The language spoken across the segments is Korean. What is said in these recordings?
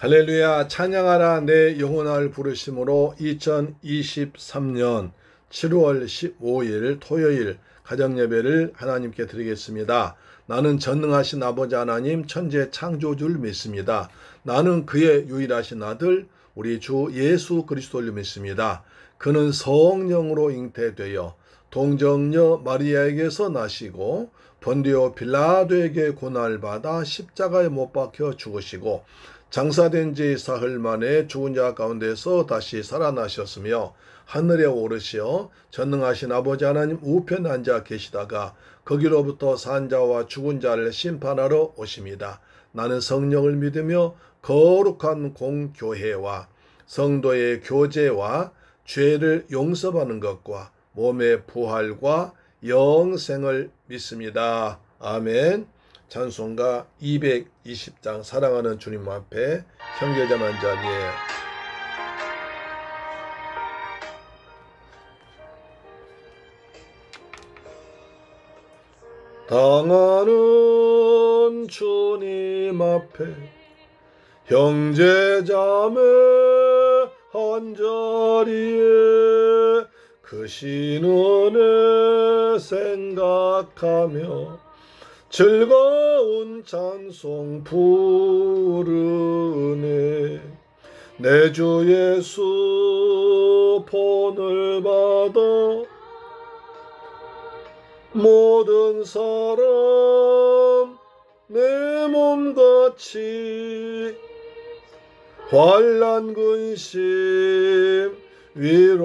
할렐루야. 찬양하라 내 영혼을 부르심으로 2023년 7월 15일 토요일 가정예배를 하나님께 드리겠습니다. 나는 전능하신 아버지 하나님 천재 창조주를 믿습니다. 나는 그의 유일하신 아들 우리 주 예수 그리스도를 믿습니다. 그는 성령으로 잉태되어 동정녀 마리아에게서 나시고 본디오 빌라도에게 고난을 받아 십자가에 못 박혀 죽으시고 장사된 지 사흘 만에 죽은 자 가운데서 다시 살아나셨으며 하늘에 오르시어 전능하신 아버지 하나님 우편에 앉아 계시다가 거기로부터 산 자와 죽은 자를 심판하러 오십니다. 나는 성령을 믿으며 거룩한 공교회와 성도의 교제와 죄를 용서받는 것과 몸의 부활과 영생을 믿습니다. 아멘. 찬송가 220장 사랑하는 주님 앞에 형제자만 자리에 당하는 주님 앞에 형제자매 한자리에 그 신은혜 생각하며 즐거운 찬송 부르네. 내 주 예수 본을 받아 모든 사람 내 몸같이 환난 근심 위로하고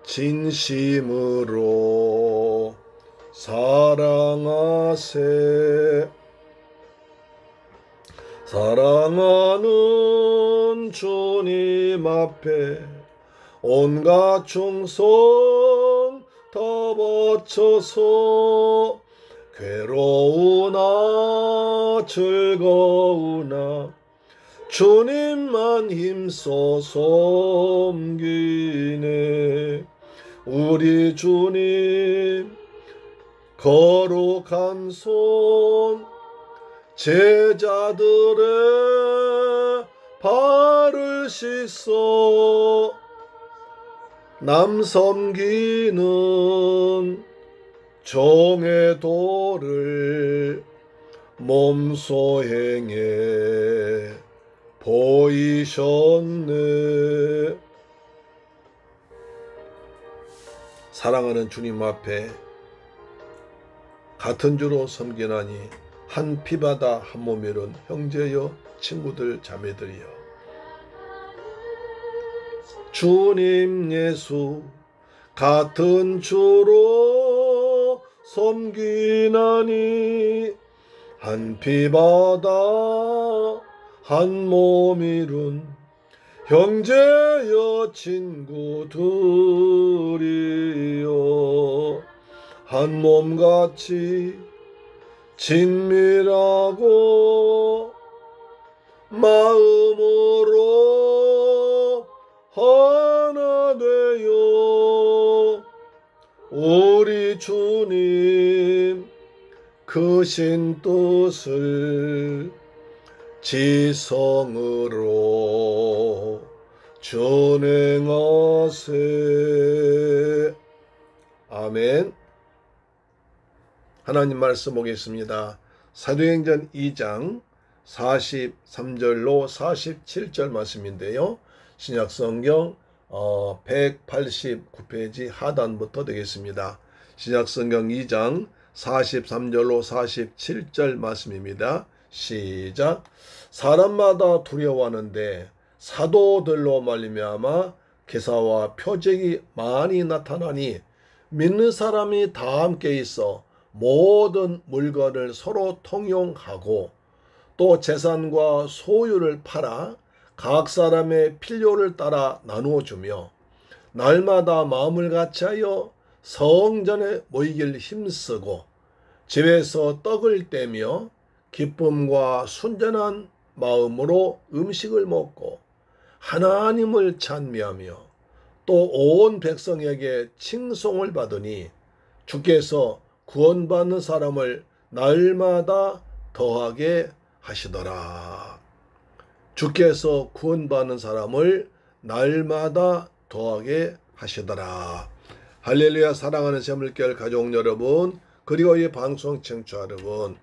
진심으로 사랑하세. 사랑하는 주님 앞에 온갖 충성 다 바쳐서 괴로우나 즐거우나 주님만 힘써 섬기네. 우리 주님 거룩한 손 제자들의 발을 씻어 남 섬기는 종의 도를 몸소 행해 보이셨네. 사랑하는 주님 앞에 같은 주로 섬기나니 한 피바다 한 몸이론 형제여 친구들 자매들이여. 주님 예수 같은 주로 섬기나니 한 피바다 한 몸이론 형제여 친구들이여. 한 몸같이 친밀하고 마음으로 하나 되어 우리 주님 크신 뜻을 지성으로 준행하세. 아멘. 하나님 말씀 보겠습니다. 사도행전 2장 43절로 47절 말씀인데요. 신약성경 189페이지 하단부터 되겠습니다. 신약성경 2장 43절로 47절 말씀입니다. 시작. 사람마다 두려워하는데 사도들로 말미암아 기사와 표적이 많이 나타나니 믿는 사람이 다 함께 있어 모든 물건을 서로 통용하고 또 재산과 소유를 팔아 각 사람의 필요를 따라 나누어 주며 날마다 마음을 같이하여 성전에 모이길 힘쓰고 집에서 떡을 떼며 기쁨과 순전한 마음으로 음식을 먹고 하나님을 찬미하며 또 온 백성에게 칭송을 받으니 주께서 구원받는 사람을 날마다 더하게 하시더라. 주께서 구원받는 사람을 날마다 더하게 하시더라. 할렐루야. 사랑하는 새물결 가족 여러분, 그리고 이 방송 청취자 여러분,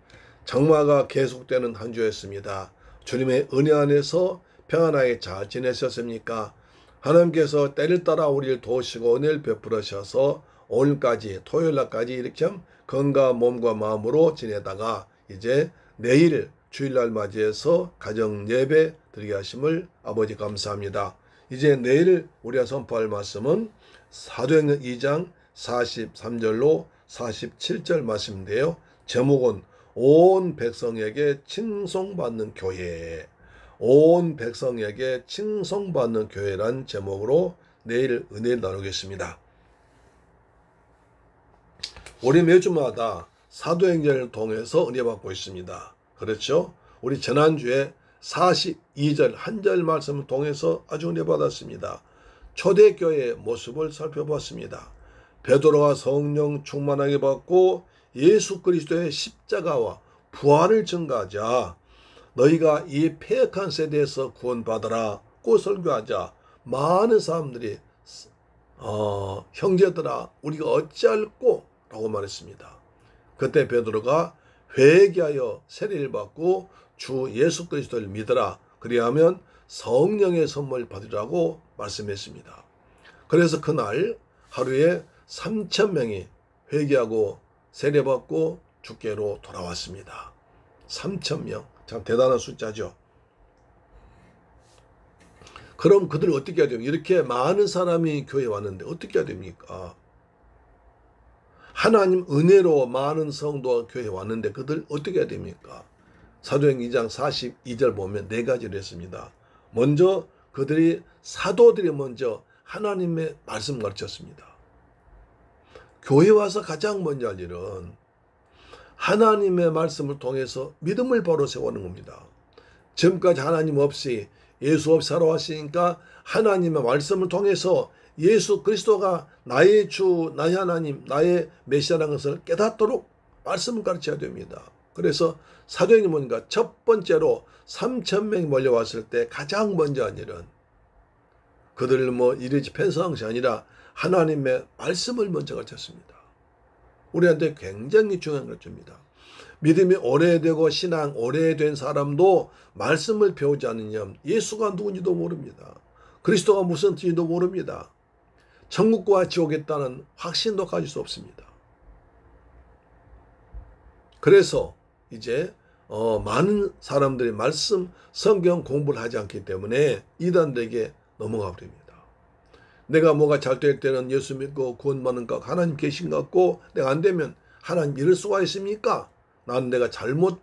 장마가 계속되는 한 주였습니다. 주님의 은혜 안에서 평안하게 잘 지내셨습니까? 하나님께서 때를 따라 우리를 도우시고 은혜를 베풀으셔서 오늘까지 토요일날까지 이렇게 건강한 몸과 마음으로 지내다가 이제 내일 주일날 맞이해서 가정 예배 드리게 하심을 아버지 감사합니다. 이제 내일 우리가 선포할 말씀은 사도행전 2장 43절로 47절 말씀인데요. 제목은 온 백성에게 칭송받는 교회, 온 백성에게 칭송받는 교회란 제목으로 내일 은혜를 나누겠습니다. 우리 매주마다 사도행전을 통해서 은혜 받고 있습니다. 그렇죠? 우리 지난주에 42절 한 절 말씀을 통해서 아주 은혜 받았습니다. 초대교회의 모습을 살펴봤습니다. 베드로가 성령 충만하게 받고 예수 그리스도의 십자가와 부활을 증거하자 너희가 이 패역한 세대에서 구원받으라 고 설교하자 많은 사람들이 형제들아 우리가 어찌할꼬 라고 말했습니다. 그때 베드로가 회개하여 세례를 받고 주 예수 그리스도를 믿으라 그리하면 성령의 선물을 받으라고 말씀했습니다. 그래서 그날 하루에 3,000명이 회개하고 세례받고 주께로 돌아왔습니다. 3,000명. 참 대단한 숫자죠. 그럼 그들 어떻게 해야 됩니까? 이렇게 많은 사람이 교회에 왔는데 어떻게 해야 됩니까? 하나님 은혜로 많은 성도가 교회에 왔는데 그들 어떻게 해야 됩니까? 사도행전 2장 42절 보면 네 가지를 했습니다. 먼저 그들이 사도들이 먼저 하나님의 말씀 가르쳤습니다. 교회 와서 가장 먼저 할 일은 하나님의 말씀을 통해서 믿음을 바로 세우는 겁니다. 지금까지 하나님 없이 예수 없이 살아왔으니까 하나님의 말씀을 통해서 예수 그리스도가 나의 주, 나의 하나님, 나의 메시아라는 것을 깨닫도록 말씀을 가르쳐야 됩니다. 그래서 사도행전이 뭔가 첫 번째로 3,000명이 몰려왔을 때 가장 먼저 한 일은 그들을 이리지 편성한 것이 아니라 하나님의 말씀을 먼저 가르쳤습니다. 우리한테 굉장히 중요한 가르쳐입니다. 믿음이 오래되고 신앙 오래된 사람도 말씀을 배우지 않으면 예수가 누군지도 모릅니다. 그리스도가 무슨 뜻인지도 모릅니다. 천국과 지옥에 있다는 확신도 가질 수 없습니다. 그래서 이제 많은 사람들이 말씀 성경 공부를 하지 않기 때문에 이단들에게 넘어가 버립니다. 내가 뭐가 잘 될 때는 예수 믿고 구원받는 것 하나님 계신 것 같고 내가 안 되면 하나님 이럴 수가 있습니까? 나는 내가 잘못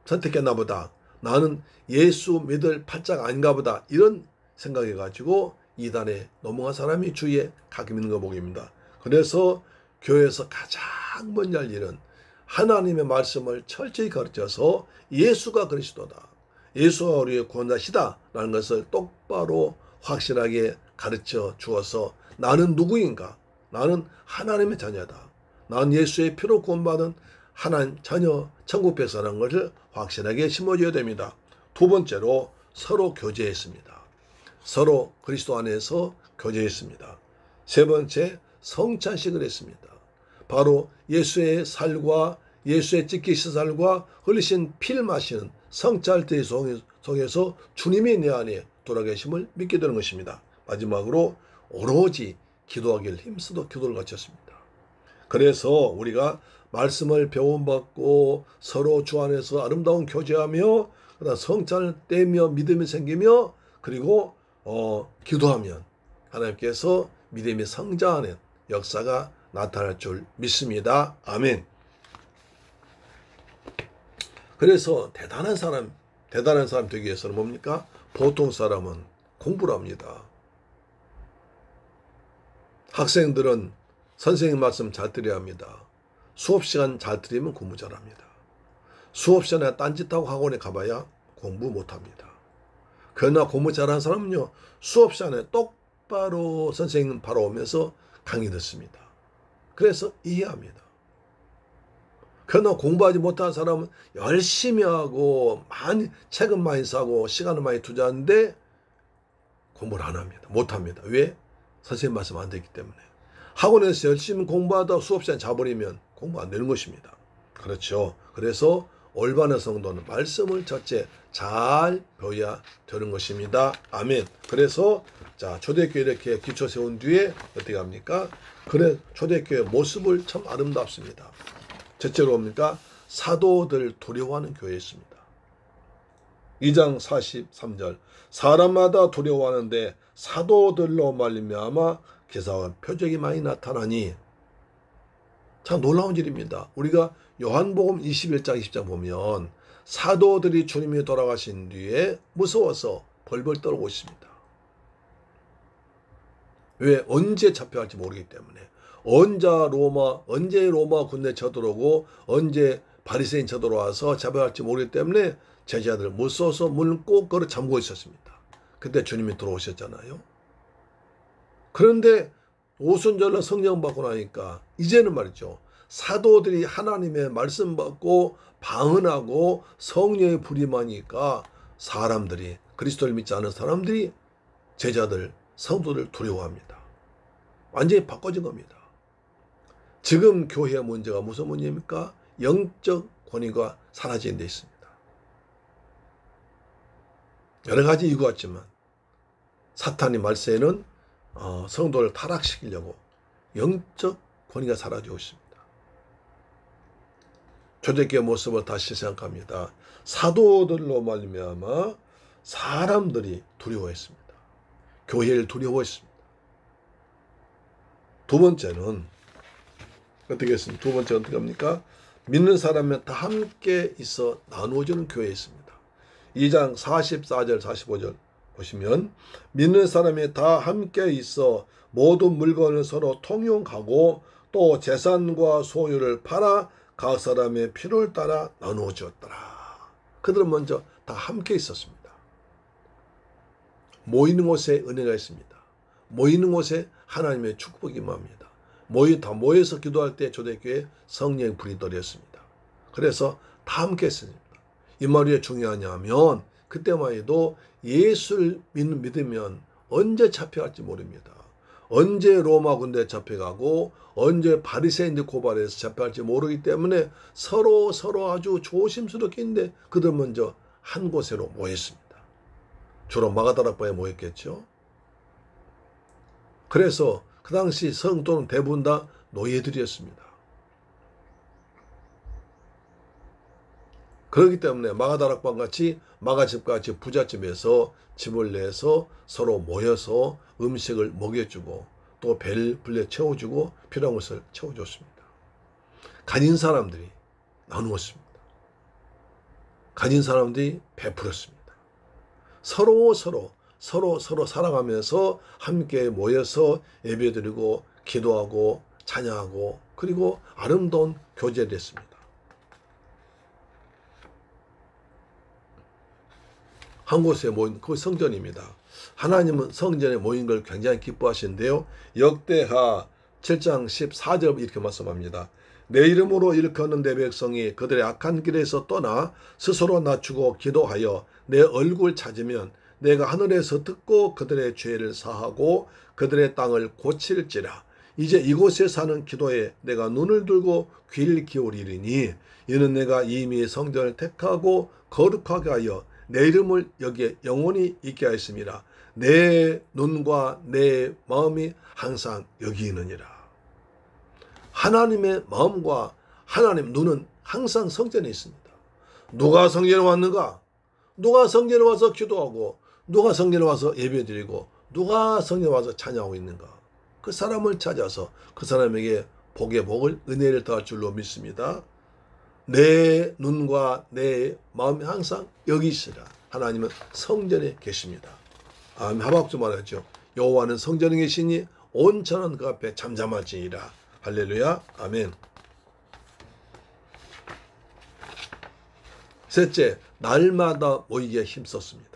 선택했나 보다. 나는 예수 믿을 팔자가 아닌가 보다. 이런 생각해 가지고 이단에 넘어간 사람이 주위에 가끔 있는 거 보입니다. 그래서 교회에서 가장 먼저 할 일은 하나님의 말씀을 철저히 가르쳐서 예수가 그리스도다. 예수가 우리의 구원자시다 라는 것을 똑바로 확실하게 가르쳐 주어서 나는 누구인가? 나는 하나님의 자녀다. 나는 예수의 피로 구원받은 하나님 자녀 천국 백성이라는 것을 확실하게 심어줘야 됩니다. 두 번째로 서로 교제했습니다. 서로 그리스도 안에서 교제했습니다. 세 번째 성찬식을 했습니다. 바로 예수의 살과 예수의 찢기신 살과 흘리신 피를 마시는 성찬대 속에서 주님이 내 안에 돌아계심을 믿게 되는 것입니다. 마지막으로 오로지 기도하기를 힘쓰도록 기도를 갖췄습니다. 그래서 우리가 말씀을 배움받고 서로 주 안에서 아름다운 교제하며 그다음 성찬을 떼며 믿음이 생기며 그리고 기도하면 하나님께서 믿음이 성장하는 역사가 나타날 줄 믿습니다. 아멘. 그래서 대단한 사람 되기 위해서는 뭡니까? 보통 사람은 공부를 합니다. 학생들은 선생님 말씀 잘 들어야 합니다. 수업 시간 잘 들으면 공부 잘합니다. 수업 시간에 딴짓하고 학원에 가봐야 공부 못합니다. 그러나 공부 잘하는 사람은요, 수업 시간에 똑바로 선생님 바로 오면서 강의 듣습니다. 그래서 이해합니다. 그러나 공부하지 못한 사람은 열심히 하고 많이 책은 많이 사고 시간을 많이 투자하는데 공부를 안 합니다. 못합니다. 왜? 선생님 말씀 안 듣기 때문에. 학원에서 열심히 공부하다 수업 시간 자버리면 공부 안 되는 것입니다. 그렇죠. 그래서 올바른 성도는 말씀을 첫째 잘 배워야 되는 것입니다. 아멘. 그래서 자, 초대교회 이렇게 기초 세운 뒤에 어떻게 합니까? 그래, 초대교회 모습을 참 아름답습니다. 첫째로 뭡니까? 사도들 두려워하는 교회였습니다. 2장 43절 사람마다 두려워하는데 사도들로 말미암아 기사와 표적이 많이 나타나니. 참 놀라운 일입니다. 우리가 요한복음 21장 20장 보면 사도들이 주님이 돌아가신 뒤에 무서워서 벌벌 떨고 있습니다. 왜? 언제 잡혀갈지 모르기 때문에. 언제 로마 군대 쳐들어오고 언제 바리새인 쳐들어와서 잡아갈지 모르기 때문에 제자들 무서워서 문을 꼭 걸어 잠그고 있었습니다. 그때 주님이 들어오셨잖아요. 그런데 오순절날 성령 받고 나니까 이제는 말이죠. 사도들이 하나님의 말씀 받고 방언하고 성령의 불이 많으니까 사람들이, 그리스도를 믿지 않은 사람들이 제자들, 성도들 두려워합니다. 완전히 바꿔진 겁니다. 지금 교회의 문제가 무슨 문제입니까? 영적 권위가 사라진 데 있습니다. 여러 가지 이유가 있지만 사탄이 말세에는 성도를 타락시키려고 영적 권위가 사라지고 있습니다. 초대교회 모습을 다시 생각합니다. 사도들로 말미암아 사람들이 두려워했습니다. 교회를 두려워했습니다. 두 번째는 어떻게 했습니까? 두 번째는 어떻게 합니까? 믿는 사람이 다 함께 있어 나누어지는 교회였습니다. 2장 44절 45절 보시면 믿는 사람이 다 함께 있어 모든 물건을 서로 통용하고 또 재산과 소유를 팔아 각 사람의 필요를 따라 나누어 주었더라. 그들은 먼저 다 함께 있었습니다. 모이는 곳에 은혜가 있습니다. 모이는 곳에 하나님의 축복이 임합니다. 다 모여서 기도할 때 초대교회 성령의 불이 떨어졌습니다. 그래서 다 함께 했습니다. 이 말이 왜 중요하냐면 그때만 해도 예수를 믿으면 언제 잡혀갈지 모릅니다. 언제 로마 군대에 잡혀가고 언제 바리새인들 고발해서 잡혀갈지 모르기 때문에 서로 아주 조심스럽게 있는데 그들 먼저 한 곳으로 모였습니다. 주로 마가다락방에 모였겠죠. 그래서 그 당시 성도는 대부분 다 노예들이었습니다. 그렇기 때문에 마가다락방같이 마가집같이 부잣집에서 집을 내서 서로 모여서 음식을 먹여주고 또 배를 불려 채워주고 필요한 것을 채워줬습니다. 가진 사람들이 나누었습니다. 가진 사람들이 베풀었습니다. 서로 사랑하면서 함께 모여서 예배드리고 기도하고 찬양하고 그리고 아름다운 교제를 했습니다. 한 곳에 모인 그 성전입니다. 하나님은 성전에 모인 걸 굉장히 기뻐하시는데요. 역대하 7장 14절 이렇게 말씀합니다. 내 이름으로 일컫는 내 백성이 그들의 악한 길에서 떠나 스스로 낮추고 기도하여 내 얼굴 찾으면 내가 하늘에서 듣고 그들의 죄를 사하고 그들의 땅을 고칠지라. 이제 이곳에 사는 기도에 내가 눈을 들고 귀를 기울이리니 이는 내가 이미 성전을 택하고 거룩하게 하여 내 이름을 여기에 영원히 있게 하였습니다. 내 눈과 내 마음이 항상 여기 있느니라. 하나님의 마음과 하나님 눈은 항상 성전에 있습니다. 누가 성전에 왔는가? 누가 성전에 와서 기도하고 누가 성전에 와서 예배드리고 누가 성전에 와서 찬양하고 있는가? 그 사람을 찾아서 그 사람에게 복의 복을 은혜를 더할 줄로 믿습니다. 내 눈과 내 마음이 항상 여기 있으라. 하나님은 성전에 계십니다. 아멘. 하박국 말하죠. 여호와는 성전에 계시니 온천한 그 앞에 잠잠할지니라. 할렐루야. 아멘. 셋째, 날마다 모이기에 힘썼습니다.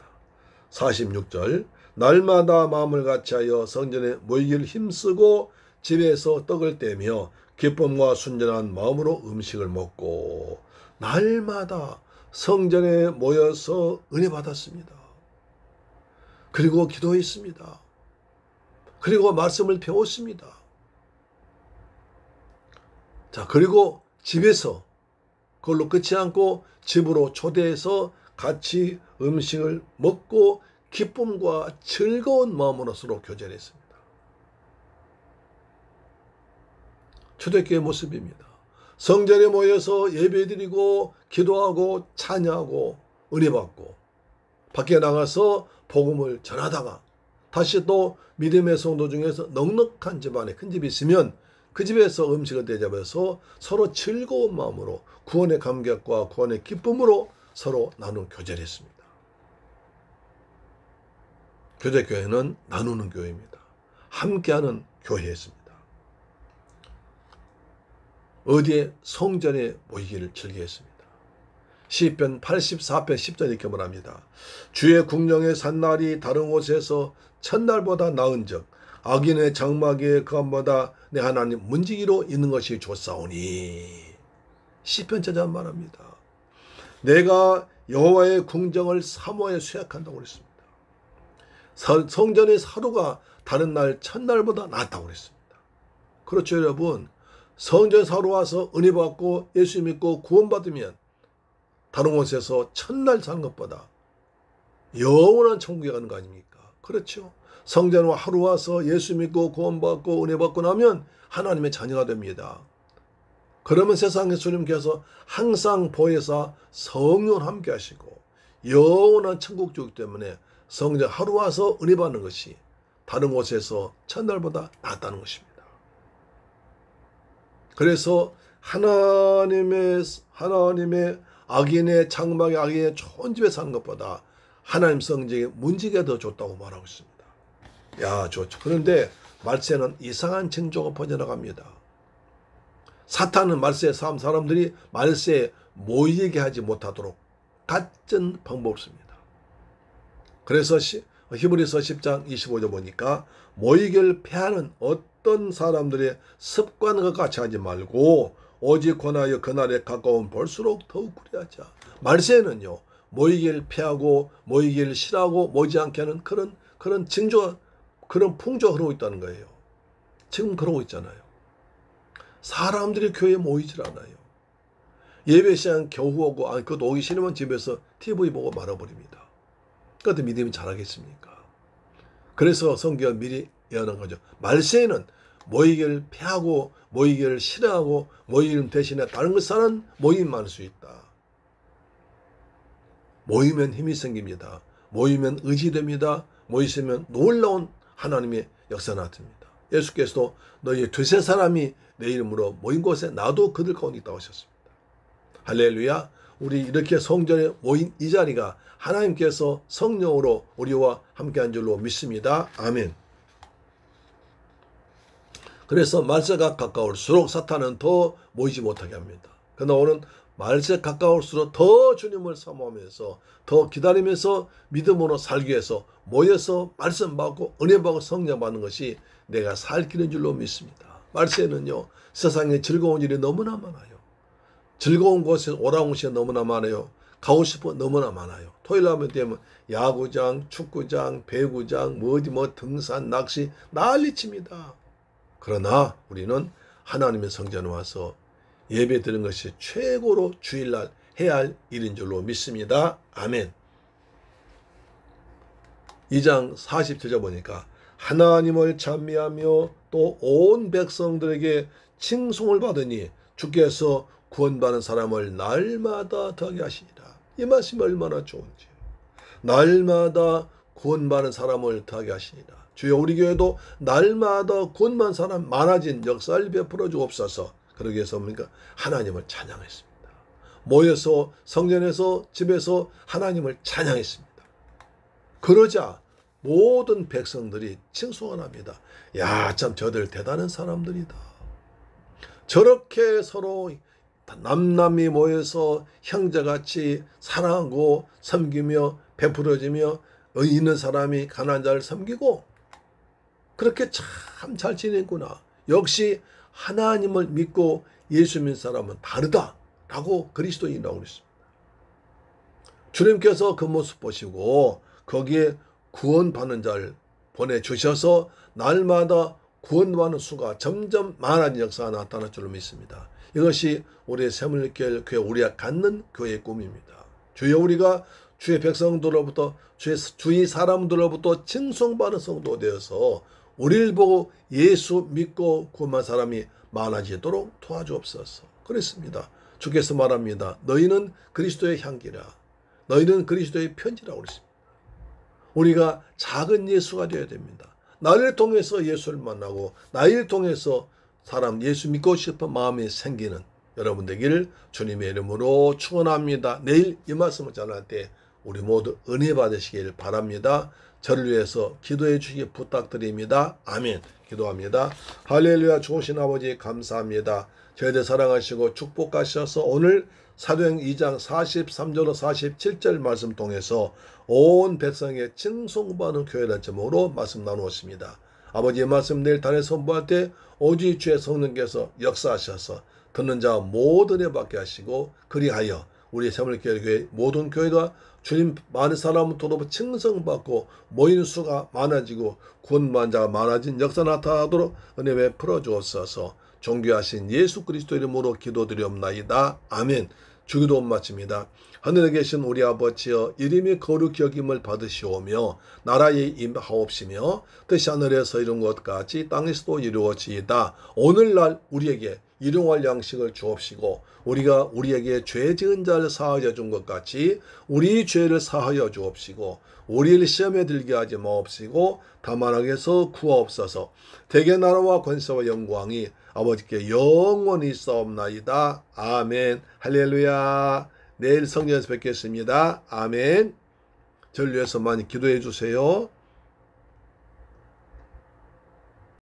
46절 날마다 마음을 같이하여 성전에 모이기를 힘쓰고 집에서 떡을 떼며 기쁨과 순전한 마음으로 음식을 먹고 날마다 성전에 모여서 은혜 받았습니다. 그리고 기도했습니다. 그리고 말씀을 배웠습니다. 자, 그리고 집에서 그걸로 끝이 않고 집으로 초대해서 같이 음식을 먹고 기쁨과 즐거운 마음으로 서로 교제를 했습니다. 초대교회 모습입니다. 성전에 모여서 예배드리고 기도하고 찬양하고 은혜 받고 밖에 나가서 복음을 전하다가 다시 또 믿음의 성도 중에서 넉넉한 집안에 큰 집이 있으면 그 집에서 음식을 대접해서 서로 즐거운 마음으로 구원의 감격과 구원의 기쁨으로 서로 나누는 교제를 했습니다. 교제교회는 나누는 교회입니다. 함께하는 교회였습니다. 어디에? 성전에 모이기를 즐겨했습니다. 시편 84편 10절 이렇게 말합니다. 주의 궁정의 산날이 다른 곳에서 첫날보다 나은즉 악인의 장막에 그함보다 내 하나님 문지기로 있는 것이 좋사오니. 시편 저자 말합니다. 내가 여호와의 궁정을 사모에 수약한다고 그랬습니다. 성전의 하루가 다른 날 첫날보다 낫다고 그랬습니다. 그렇죠, 여러분. 성전 사러 와서 은혜 받고 예수 믿고 구원받으면 다른 곳에서 첫날 사는 것보다 영원한 천국에 가는 거 아닙니까? 그렇죠. 성전 하루 와서 예수 믿고 구원받고 은혜 받고 나면 하나님의 자녀가 됩니다. 그러면 세상에 주님께서 항상 보혜사 성령 함께 하시고 영원한 천국 주기 때문에 성전 하루 와서 은혜 받는 것이 다른 곳에서 첫날보다 낫다는 것입니다. 그래서 하나님의 악인의 장막에 악인의 좋은 집에 사는 것보다 하나님 성전에 문지기가 더 좋다고 말하고 있습니다. 야, 좋죠. 그런데 말세는 이상한 징조가 퍼져나갑니다. 사탄은 말세에 사람들이 말세에 모이게 하지 못하도록 갖은 방법을 씁니다. 그래서 히브리서 10장 25절 보니까 모이기를 패하는 어떤 사람들의 습관과 같이 하지 말고 오직 권하여 그날에 가까운 볼수록 더욱 그리하자. 말세에는요, 모이기를 패하고 모이기를 싫어하고 모이지 않게 하는 그런 징조가, 그런 풍조가 흐르고 있다는 거예요. 지금 그러고 있잖아요. 사람들이 교회에 모이질 않아요. 예배 시간 겨우 오고, 그것도 오기 싫으면 집에서 TV 보고 말아버립니다. 그것도 믿음이 잘하겠습니까? 그래서 성경은 미리 예언한 거죠. 말세에는 모이기를 패하고 모이기를 싫어하고 모이기 대신에 다른 것은 모임이 많을 수 있다. 모이면 힘이 생깁니다. 모이면 의지됩니다. 모이시면 놀라운 하나님의 역사 나타납니다. 예수께서도 너희 두세 사람이 내 이름으로 모인 곳에 나도 그들 가운데 있다고 하셨습니다. 할렐루야. 우리 이렇게 성전에 모인 이 자리가 하나님께서 성령으로 우리와 함께한 줄로 믿습니다. 아멘. 그래서 말세가 가까울수록 사탄은 더 모이지 못하게 합니다. 그러나 오늘 말세 가까울수록 더 주님을 사모하면서 더 기다리면서 믿음으로 살기 위해서 모여서 말씀 받고 은혜 받고 성령 받는 것이 내가 살 길인 줄로 믿습니다. 말세는요, 세상에 즐거운 일이 너무나 많아요. 즐거운 곳에 오라온 곳이 너무나 많아요. 가고 싶어 너무나 많아요. 토요일 하면 되면 야구장, 축구장, 배구장, 등산, 낚시 난리칩니다. 그러나 우리는 하나님의 성전에 와서 예배 드리는 것이 최고로 주일날 해야 할 일인 줄로 믿습니다. 아멘. 2장 47절 보니까 하나님을 찬미하며 또 온 백성들에게 칭송을 받으니 주께서 구원받는 사람을 날마다 더하게 하시니라. 이 말씀이 얼마나 좋은지. 날마다 구원받는 사람을 더하게 하시니라. 주여 우리 교회도 날마다 구원받는 사람 많아진 역사를 베풀어 주옵소서. 그러기 위해서 뭡니까? 하나님을 찬양했습니다. 모여서 성전에서 집에서 하나님을 찬양했습니다. 그러자 모든 백성들이 칭송을 합니다. 야, 참 저들 대단한 사람들이다. 저렇게 서로 남남이 모여서 형제같이 사랑하고 섬기며 베풀어지며 있는 사람이 가난한 자를 섬기고 그렇게 참 잘 지냈구나. 역시 하나님을 믿고 예수 믿는 사람은 다르다라고 그리스도인이라고 그랬습니다. 주님께서 그 모습 보시고 거기에 구원받는 자를 보내주셔서 날마다 구원받는 수가 점점 많아진 역사가 나타날 줄로 믿습니다. 이것이 우리의 새물교회 우리가 갖는 교회의 꿈입니다. 주여 우리가 주의 백성들로부터 주의 사람들로부터 칭송받는 성도 되어서 우리를 보고 예수 믿고 구원한 사람이 많아지도록 도와주옵소서. 그랬습니다. 주께서 말합니다. 너희는 그리스도의 향기라. 너희는 그리스도의 편지라고 그랬습니다. 우리가 작은 예수가 되어야 됩니다. 나를 통해서 예수를 만나고 나를 통해서 사람 예수 믿고 싶은 마음이 생기는 여러분 되기를 주님의 이름으로 축원합니다. 내일 이 말씀을 전할 때 우리 모두 은혜 받으시길 바랍니다. 저를 위해서 기도해 주시기 부탁드립니다. 아멘. 기도합니다. 할렐루야. 좋으신 아버지 감사합니다. 저희들 사랑하시고 축복하셔서 오늘 사도행 2장 43절로 47절 말씀 통해서 온 백성의 칭송받는 교회라는 제목으로 말씀 나누었습니다. 아버지의 말씀 내일 단에 선포할 때 오직 주의 성령께서 역사하셔서 듣는 자 모든에 받게 하시고 그리하여 우리 새물교회 모든 교회가 주님 많은 사람으로부터 칭송받고 모이는 수가 많아지고 구원받은 자가 많아진 역사 나타나도록 은혜 베풀어 주옵소서. 존귀하신 예수 그리스도 이름으로 기도드리옵나이다. 아멘. 주기도 마칩니다. 하늘에 계신 우리 아버지여 이름이 거룩히 여김을 받으시오며 나라에 임하옵시며 뜻이 하늘에서 이룬 것 같이 땅에서도 이루어지이다. 오늘날 우리에게 일용할 양식을 주옵시고 우리가 우리에게 죄 지은 자를 사하여 준 것 같이 우리 죄를 사하여 주옵시고 우리를 시험에 들게 하지 마옵시고 다만 악에서 구하옵소서. 대개 나라와 권세와 영광이 아버지께 영원히 있사옵나이다. 아멘. 할렐루야. 내일 성전에서 뵙겠습니다. 아멘. 저를 위해서 많이 기도해 주세요.